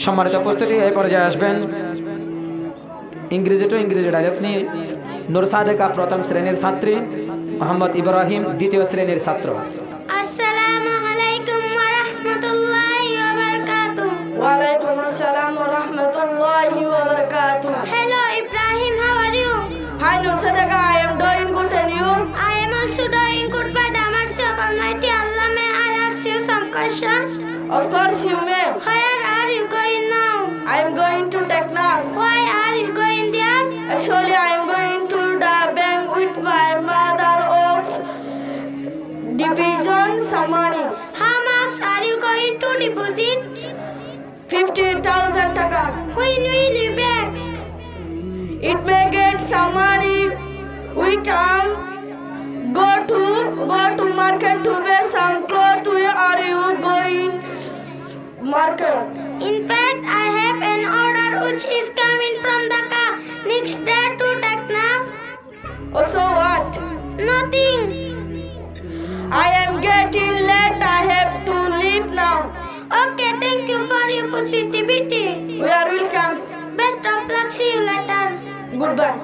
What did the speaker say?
সম্মানিত উপস্থিতি, এই পর্যায়ে আসবেন ইংরেজি ডায়লগ নিয়ে নূর সাদেকা প্রথম শ্রেণীর ছাত্রী, মোহাম্মদ ইব্রাহিম দ্বিতীয় শ্রেণীর ছাত্র। আসসালামু আলাইকুম ওয়া রাহমাতুল্লাহি ওয়া বারাকাতুহু। Wa alaikum assalam wa rahmatullahi wa barakatuh. Hello Ibrahim, how are you? Hi Nur Sadaka, I am doing good and you? I am also doing good by the mercy of Almighty Allah. May I ask you some questions? Of course you may. Where are you going now? I am going to Teknaf. Why are you going there? Actually, I am going to the bank with my mother of division some money. How much are you going to deposit? 50,000 taka. When will you back? It may get some money. We can go to market to buy some clothes. Where are you going? Market. In fact, I have an order which is coming from Dhaka next day to Teknaf. Also what? Nothing. I am getting late. I have to leave now. Okay, thank you for your positivity. We are welcome. Best of luck. See you later. Goodbye.